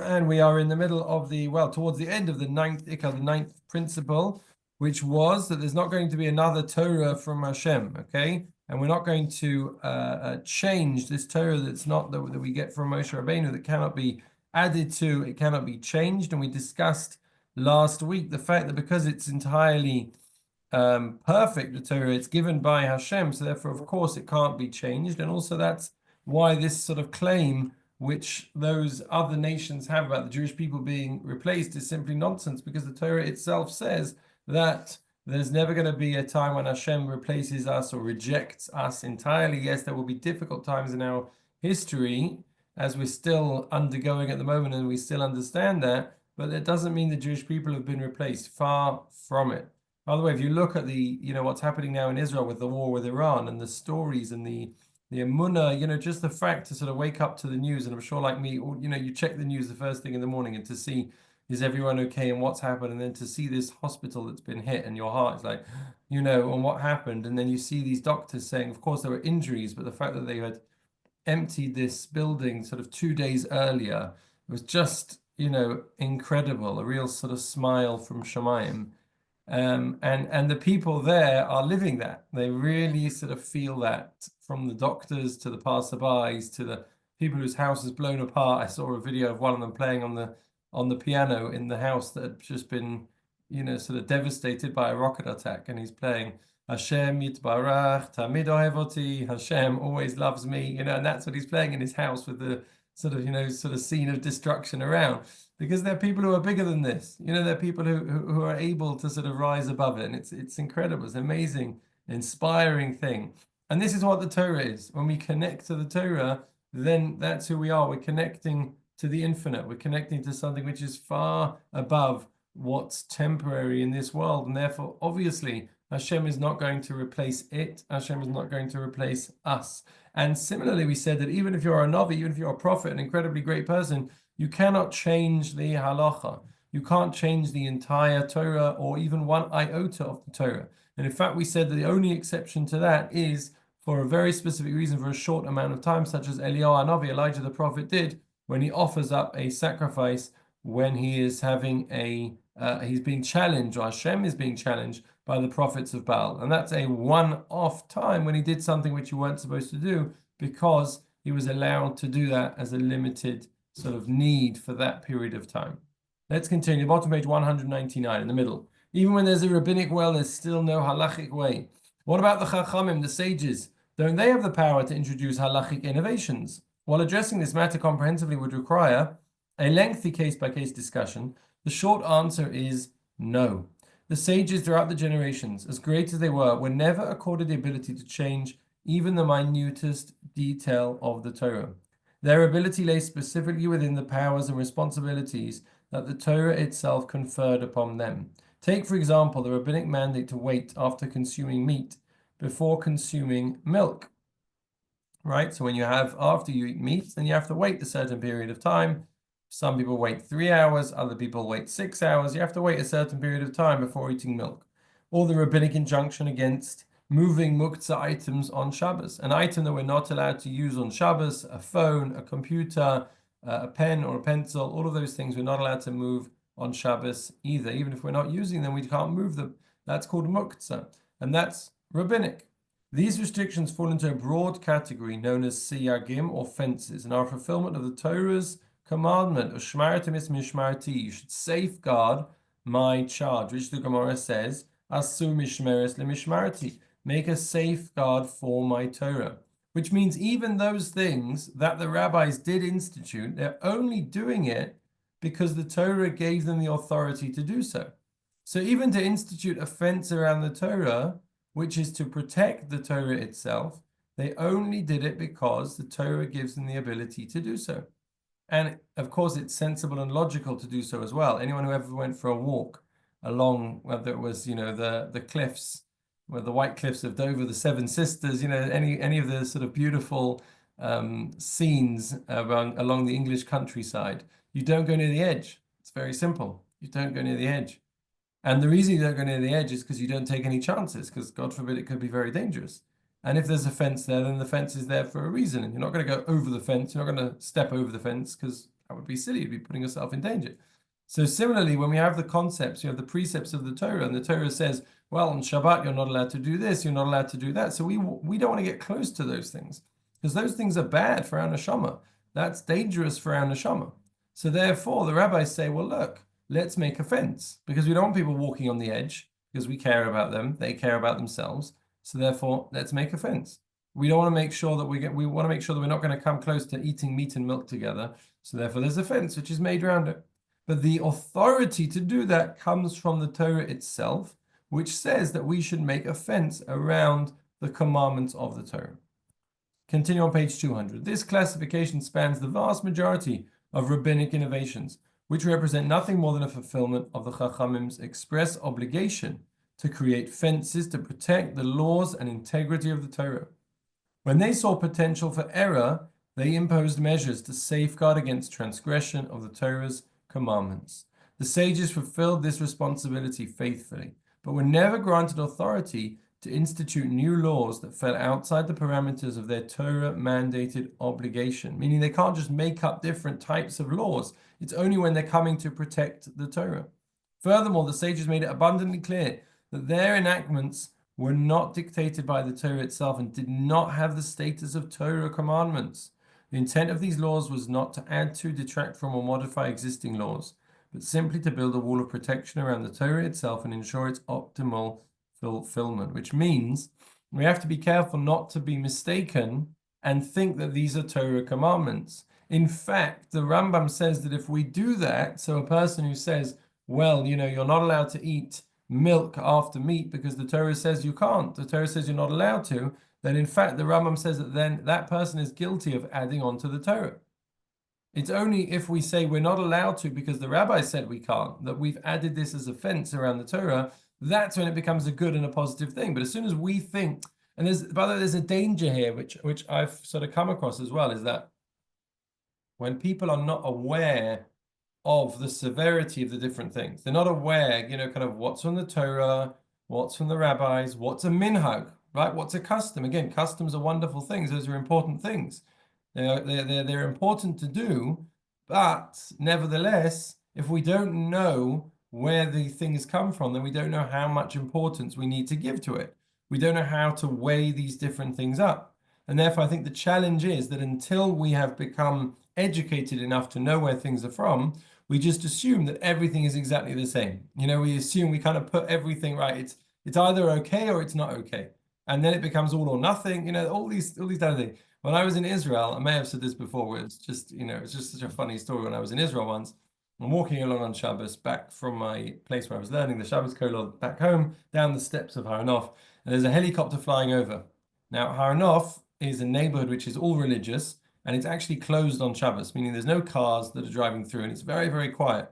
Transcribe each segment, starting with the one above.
and we are in the middle of towards the end of the ninth ikar, the ninth principle, which was that there's not going to be another Torah from Hashem, okay? And we're not going to change this Torah that we get from Moshe Rabbeinu, that cannot be added to, it cannot be changed. And we discussed last week the fact that because it's entirely perfect, the Torah, it's given by Hashem, so therefore, of course, it can't be changed. And also that's why this sort of claim which those other nations have about the Jewish people being replaced is simply nonsense, because the Torah itself says that there's never going to be a time when Hashem replaces us or rejects us entirely. Yes, there will be difficult times in our history, as we're still undergoing at the moment, and we still understand that, but that doesn't mean the Jewish people have been replaced. Far from it. By the way, if you look at what's happening now in Israel with the war with Iran and the stories and the emunah, just the fact to sort of wake up to the news, and I'm sure like me, you check the news the first thing in the morning and to see, is everyone okay and what's happened, and then to see this hospital that's been hit and your heart is like, and what happened, and then you see these doctors saying, of course there were injuries, but the fact that they had emptied this building sort of 2 days earlier was just, incredible, a real sort of smile from Shemayim. And the people there are living that. They really sort of feel that, from the doctors to the passerbys to the people whose house is blown apart. I saw a video of one of them playing on the piano in the house that had just been, sort of devastated by a rocket attack, and he's playing Hashem Yitbarach Tamid Ohev Oti, Hashem always loves me, and that's what he's playing in his house with the sort of scene of destruction around. Because there are people who are bigger than this. There are people who are able to sort of rise above it. And it's incredible. It's an amazing, inspiring thing. And this is what the Torah is. When we connect to the Torah, then that's who we are. We're connecting to the infinite. We're connecting to something which is far above what's temporary in this world. And therefore, obviously, Hashem is not going to replace it. Hashem is not going to replace us. And similarly, we said that even if you're a Navi, even if you're a prophet, an incredibly great person, you cannot change the halacha. You can't change the entire Torah or even one iota of the Torah. And in fact, we said that the only exception to that is for a very specific reason, for a short amount of time, such as Eliyahu Hanavi, Elijah the prophet, did when he offers up a sacrifice, when he is having he's being challenged, or Hashem is being challenged by the prophets of Baal. And that's a one-off time when he did something which you weren't supposed to do, because he was allowed to do that as a limited sort of need for that period of time. Let's continue. Bottom page 199 in the middle. Even when there's a rabbinic well, there's still no halachic way. What about the chachamim, the sages? Don't they have the power to introduce halachic innovations? While addressing this matter comprehensively would require a lengthy case-by-case discussion, the short answer is no. The sages throughout the generations, as great as they were never accorded the ability to change even the minutest detail of the Torah. Their ability lay specifically within the powers and responsibilities that the Torah itself conferred upon them. Take, for example, the rabbinic mandate to wait after consuming meat before consuming milk. Right? So after you eat meat, then you have to wait a certain period of time. Some people wait 3 hours, other people wait 6 hours. You have to wait a certain period of time before eating milk. Or the rabbinic injunction against moving muktzah items on Shabbos, an item that we're not allowed to use on Shabbos, a phone, a computer, a pen or a pencil, all of those things we're not allowed to move on Shabbos either. Even if we're not using them, we can't move them. That's called muktzah, and that's rabbinic. These restrictions fall into a broad category known as siyagim, or fences, and are a fulfillment of the Torah's commandment of shmartim es mishmarti, you should safeguard my charge, which the Gemara says, asu mishmeres lemishmarti, make a safeguard for my Torah, which means even those things that the rabbis did institute, they're only doing it because the Torah gave them the authority to do so. So even to institute a fence around the Torah, which is to protect the Torah itself, they only did it because the Torah gives them the ability to do so. And of course, it's sensible and logical to do so as well. Anyone who ever went for a walk along, whether it was, the cliffs, the White Cliffs of Dover, the Seven Sisters, any of the sort of beautiful scenes along the English countryside, you don't go near the edge. It's very simple. You don't go near the edge. And the reason you don't go near the edge is because you don't take any chances, because God forbid it could be very dangerous. And if there's a fence there, then the fence is there for a reason. And you're not going to go over the fence. You're not going to step over the fence, because That would be silly. You'd be putting yourself in danger. So similarly, when we have the concepts, you have the precepts of the Torah, and the Torah says, well, on Shabbat, you're not allowed to do this, you're not allowed to do that. So we don't want to get close to those things because those things are bad for our neshama. That's dangerous for our neshama. So therefore, the rabbis say, well, look, let's make a fence because we don't want people walking on the edge because we care about them. They care about themselves. So therefore, let's make a fence. We don't want to make sure that we want to make sure that we're not going to come close to eating meat and milk together. So therefore, there's a fence which is made around it. But the authority to do that comes from the Torah itself, which says that we should make a fence around the commandments of the Torah. Continue on page 200. This classification spans the vast majority of rabbinic innovations, which represent nothing more than a fulfillment of the Chachamim's express obligation to create fences to protect the laws and integrity of the Torah. When they saw potential for error, they imposed measures to safeguard against transgression of the Torah's commandments. The sages fulfilled this responsibility faithfully, but were never granted authority to institute new laws that fell outside the parameters of their Torah-mandated obligation, meaning they can't just make up different types of laws. It's only when they're coming to protect the Torah. Furthermore, the sages made it abundantly clear that their enactments were not dictated by the Torah itself and did not have the status of Torah commandments. The intent of these laws was not to add to, detract from, or modify existing laws, but simply to build a wall of protection around the Torah itself and ensure its optimal fulfillment, which means we have to be careful not to be mistaken and think that these are Torah commandments. In fact, the Rambam says that if we do that, so a person who says, well, you're not allowed to eat milk after meat because the Torah says you can't, the Torah says you're not allowed to, then in fact the Rambam says that then that person is guilty of adding on to the Torah. It's only if we say we're not allowed to because the rabbi said we can't, that we've added this as a fence around the Torah, that's when it becomes a good and a positive thing. But as soon as we think, and by the way, there's a danger here, which I've sort of come across as well, is that when people are not aware of the severity of the different things, they're not aware, kind of what's from the Torah, what's from the rabbis, what's a minhag, right? What's a custom? Again, customs are wonderful things. Those are important things. They're important to do, but nevertheless, if we don't know where the things come from, then we don't know how much importance we need to give to it. We don't know how to weigh these different things up. And therefore, I think the challenge is that until we have become educated enough to know where things are from, we just assume that everything is exactly the same. We assume we kind of put everything right. It's either okay or it's not okay. And then it becomes all or nothing, all these other things. When I was in Israel, I may have said this before, it's just such a funny story. When I was in Israel once, I'm walking along on Shabbos back from my place where I was learning the Shabbos Kolod back home, down the steps of Har Nof, and there's a helicopter flying over. Now, Har Nof is a neighborhood which is all religious, and it's actually closed on Shabbos, meaning there's no cars that are driving through, and it's very, very quiet.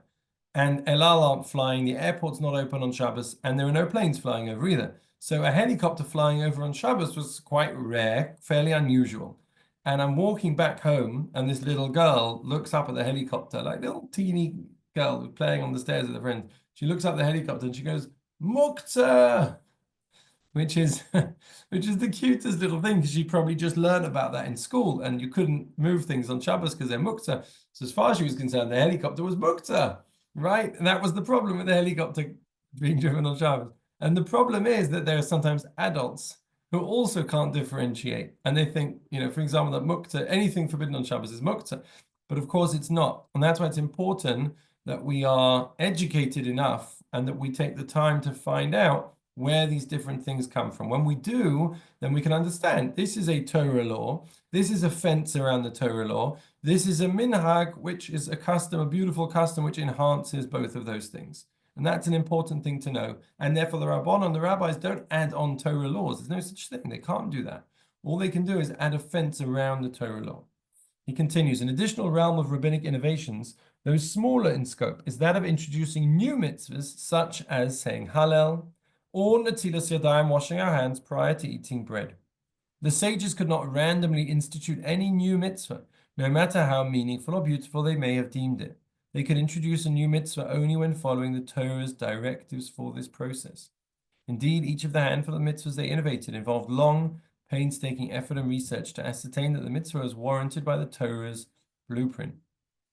And El Al aren't flying, the airport's not open on Shabbos, and there are no planes flying over either. So a helicopter flying over on Shabbos was quite rare, fairly unusual. And I'm walking back home, and this little girl looks up at the helicopter, like little teeny girl playing on the stairs with her friend. She looks up the helicopter and she goes, Mukta, which is the cutest little thing because she probably just learned about that in school, and you couldn't move things on Shabbos because they're Mukta. So as far as she was concerned, the helicopter was Mukta, right? And that was the problem with the helicopter being driven on Shabbos. And the problem is that there are sometimes adults who also can't differentiate. And they think, for example, that mukta, anything forbidden on Shabbos is mukta. But of course it's not. And that's why it's important that we are educated enough and that we take the time to find out where these different things come from. When we do, then we can understand this is a Torah law. This is a fence around the Torah law. This is a minhag, which is a custom, a beautiful custom, which enhances both of those things. And that's an important thing to know. And therefore, the Rabbanon, the rabbis, don't add on Torah laws. There's no such thing. They can't do that. All they can do is add a fence around the Torah law. He continues, an additional realm of rabbinic innovations, though smaller in scope, is that of introducing new mitzvahs, such as saying Hallel or Natilas Yadayim, washing our hands prior to eating bread. The sages could not randomly institute any new mitzvah, no matter how meaningful or beautiful they may have deemed it. They could introduce a new mitzvah only when following the Torah's directives for this process. Indeed, each of the handful of mitzvahs they innovated involved long, painstaking effort and research to ascertain that the mitzvah was warranted by the Torah's blueprint.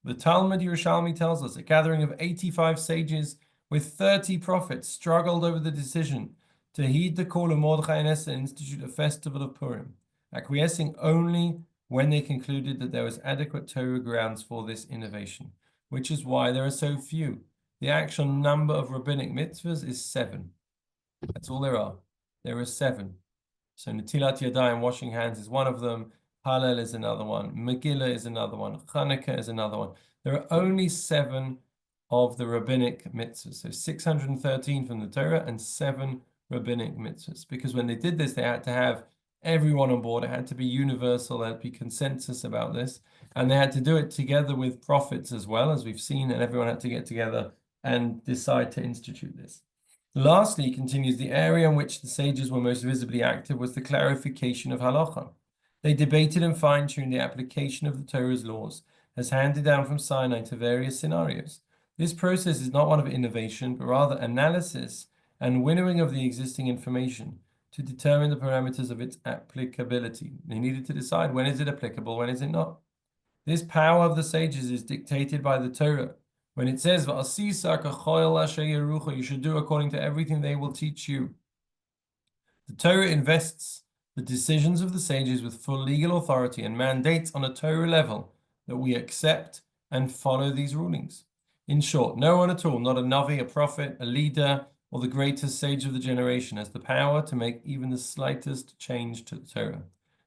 The Talmud Yerushalmi tells us a gathering of 85 sages with 30 prophets struggled over the decision to heed the call of Mordechai and Esther and institute a festival of Purim, acquiescing only when they concluded that there was adequate Torah grounds for this innovation, which is why there are so few. The actual number of rabbinic mitzvahs is 7. That's all there are. There are 7. So Netilat Yadayim, washing hands, is one of them. Hallel is another one. Megillah is another one. Chanukah is another one. There are only 7 of the rabbinic mitzvahs. So 613 from the Torah and 7 rabbinic mitzvahs. Because when they did this, they had to have everyone on board. It had to be universal. There had to be consensus about this. And they had to do it together with prophets as well, as we've seen, and everyone had to get together and decide to institute this. Lastly, he continues, the area in which the sages were most visibly active was the clarification of halacha. They debated and fine-tuned the application of the Torah's laws as handed down from Sinai to various scenarios. This process is not one of innovation, but rather analysis and winnowing of the existing information to determine the parameters of its applicability. They needed to decide, when is it applicable, when is it not? This power of the sages is dictated by the Torah. When it says, you should do according to everything they will teach you. The Torah invests the decisions of the sages with full legal authority and mandates on a Torah level that we accept and follow these rulings. In short, no one at all, not a Navi, a prophet, a leader, or the greatest sage of the generation, has the power to make even the slightest change to the Torah.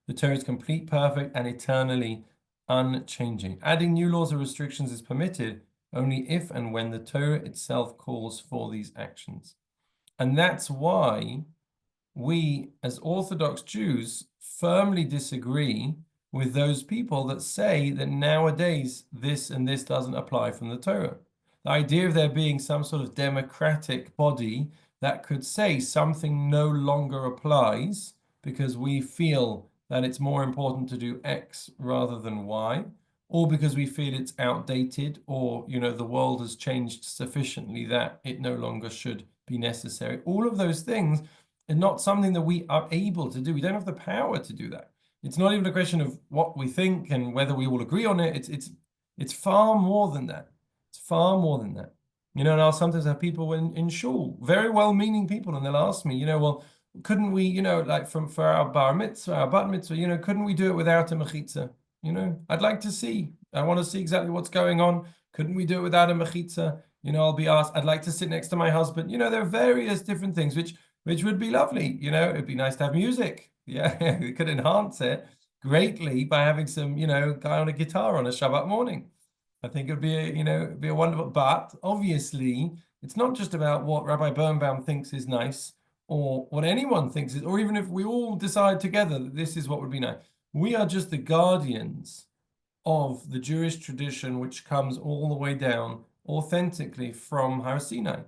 The Torah is complete, perfect, and eternally unchanging. Adding new laws or restrictions is permitted only if and when the Torah itself calls for these actions. And that's why we, as Orthodox Jews, firmly disagree with those people that say that nowadays this and this doesn't apply from the Torah. The idea of there being some sort of democratic body that could say something no longer applies because we feel that it's more important to do X rather than Y, or because we feel it's outdated, or the world has changed sufficiently that it no longer should be necessary. All of those things are not something that we are able to do. We don't have the power to do that. It's not even a question of what we think and whether we all agree on it. It's far more than that. It's far more than that. And I'll sometimes have people in shul, very well-meaning people, and they'll ask me, well, couldn't we, like for our bar mitzvah, our bat mitzvah, couldn't we do it without a mechitza? I'd like to see. I want to see exactly what's going on. Couldn't we do it without a mechitza? I'll be asked. I'd like to sit next to my husband. There are various different things which would be lovely. It'd be nice to have music. Yeah, we could enhance it greatly by having some, guy on a guitar on a Shabbat morning. I think it'd be a wonderful. But obviously, it's not just about what Rabbi Birnbaum thinks is nice, or what anyone thinks is, or even if we all decide together that this is what would be nice. We are just the guardians of the Jewish tradition, which comes all the way down authentically from Har Sinai.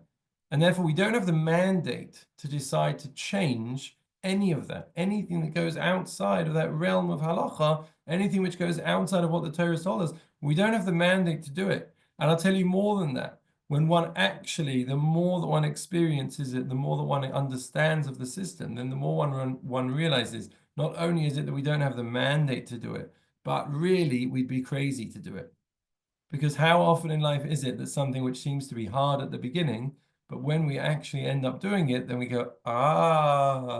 And therefore, we don't have the mandate to decide to change any of that. Anything that goes outside of that realm of halacha, anything which goes outside of what the Torah told us, we don't have the mandate to do it. And I'll tell you more than that. When one actually, the more that one experiences it, the more that one understands of the system, then the more one realizes, not only is it that we don't have the mandate to do it, but really we'd be crazy to do it. Because how often in life is it that something which seems to be hard at the beginning, but when we actually end up doing it, then we go,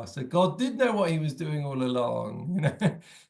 so God did know what he was doing all along.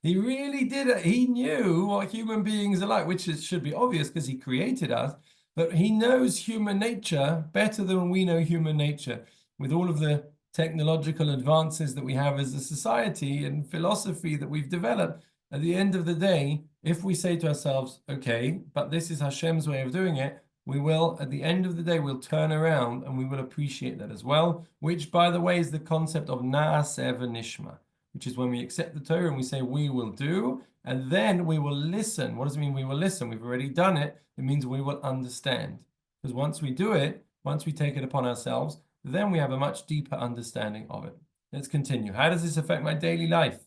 He really did it. He knew what human beings are like, which should be obvious because he created us, but he knows human nature better than we know human nature. With all of the technological advances that we have as a society and philosophy that we've developed, at the end of the day, if we say to ourselves, okay, but this is Hashem's way of doing it, we will, at the end of the day, we'll turn around and we will appreciate that as well, which, by the way, is the concept of Na'aseh v'nishma, which is when we accept the Torah and we say we will do, and then we will listen. What does it mean we will listen? We've already done it. It means we will understand. Because once we do it, once we take it upon ourselves, then we have a much deeper understanding of it. Let's continue. How does this affect my daily life?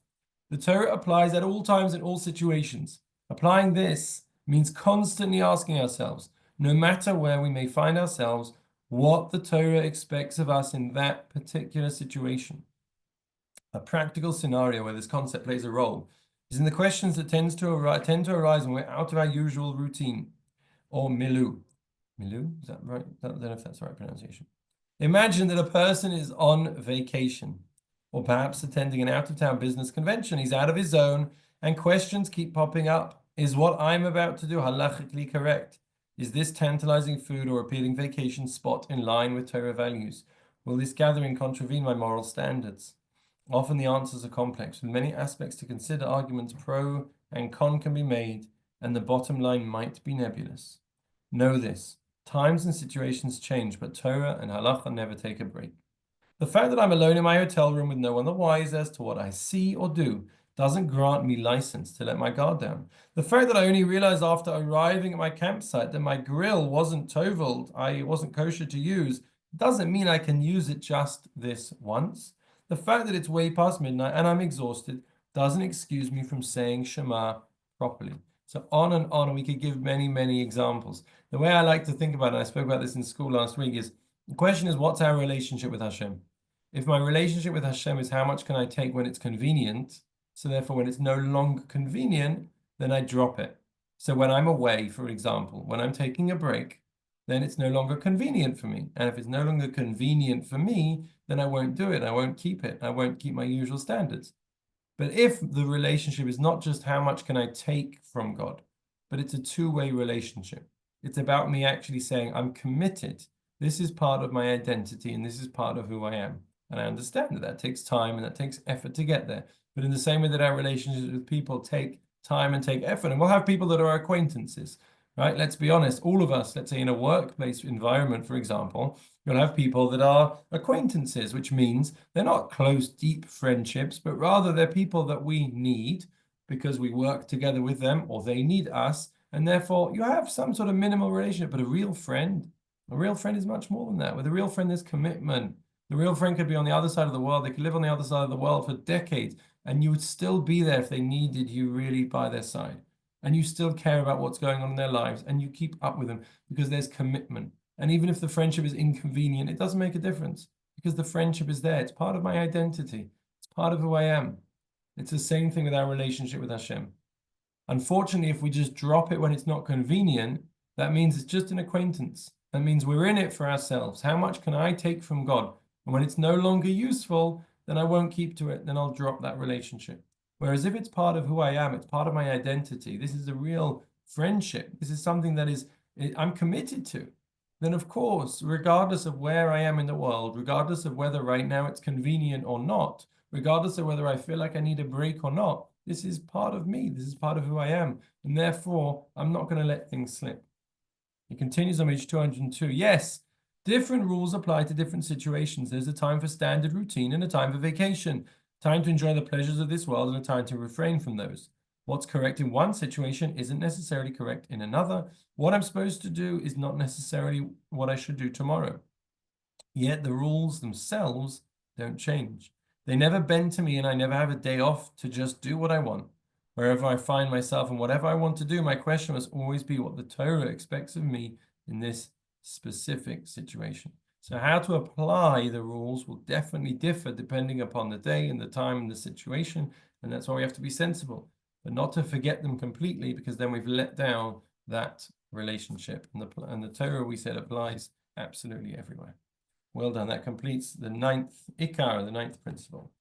The Torah applies at all times in all situations. Applying this means constantly asking ourselves, no matter where we may find ourselves, what the Torah expects of us in that particular situation. A practical scenario where this concept plays a role is in the questions that tend to arise when we're out of our usual routine. or milu. Milu, is that right? I don't know if that's the right pronunciation. Imagine that a person is on vacation or perhaps attending an out-of-town business convention. He's out of his zone and questions keep popping up. Is what I'm about to do halachically correct? Is this tantalizing food or appealing vacation spot in line with Torah values? Will this gathering contravene my moral standards? Often the answers are complex, with many aspects to consider. Arguments pro and con can be made, and the bottom line might be nebulous. Know this. Times and situations change, but Torah and halacha never take a break. The fact that I'm alone in my hotel room with no one the wise as to what I see or do doesn't grant me license to let my guard down. The fact that I only realized after arriving at my campsite that my grill wasn't toveled, I wasn't kosher to use, doesn't mean I can use it just this once. The fact that it's way past midnight and I'm exhausted doesn't excuse me from saying Shema properly. So on and on, we could give many, many examples. The way I like to think about it, I spoke about this in school last week, is the question is, what's our relationship with Hashem? If my relationship with Hashem is how much can I take when it's convenient, so therefore when it's no longer convenient, then I drop it. So when I'm away, for example, when I'm taking a break, then it's no longer convenient for me. And if it's no longer convenient for me, then I won't do it. I won't keep it. I won't keep my usual standards. But if the relationship is not just how much can I take from God, but it's a two-way relationship. It's about me actually saying, I'm committed. This is part of my identity and this is part of who I am. And I understand that that takes time and that takes effort to get there. But in the same way that our relationships with people take time and take effort, and we'll have people that are acquaintances, right? Let's be honest, all of us, let's say in a workplace environment, for example, you'll have people that are acquaintances, which means they're not close, deep friendships, but rather they're people that we need because we work together with them or they need us. And therefore, you have some sort of minimal relationship, but a real friend is much more than that. With a real friend, there's commitment. The real friend could be on the other side of the world. They could live on the other side of the world for decades, and you would still be there if they needed you really by their side. And you still care about what's going on in their lives, and you keep up with them because there's commitment. And even if the friendship is inconvenient, it doesn't make a difference because the friendship is there. It's part of my identity. It's part of who I am. It's the same thing with our relationship with Hashem. Unfortunately, if we just drop it when it's not convenient, that means it's just an acquaintance. That means we're in it for ourselves. How much can I take from God? And when it's no longer useful, then I won't keep to it. Then I'll drop that relationship. Whereas if it's part of who I am, it's part of my identity. This is a real friendship. This is something that I'm committed to. Then of course, regardless of where I am in the world, regardless of whether right now it's convenient or not, regardless of whether I feel like I need a break or not, this is part of me. This is part of who I am. And therefore, I'm not going to let things slip. He continues on page 202. Yes, different rules apply to different situations. There's a time for standard routine and a time for vacation, time to enjoy the pleasures of this world and a time to refrain from those. What's correct in one situation isn't necessarily correct in another. What I'm supposed to do is not necessarily what I should do tomorrow. Yet the rules themselves don't change. They never bend to me and I never have a day off to just do what I want. Wherever I find myself and whatever I want to do, my question must always be what the Torah expects of me in this specific situation. So how to apply the rules will definitely differ depending upon the day and the time and the situation. And that's why we have to be sensible, but not to forget them completely, because then we've let down that relationship. And the Torah, we said, applies absolutely everywhere. Well done. That completes the ninth Ikar, the ninth principle.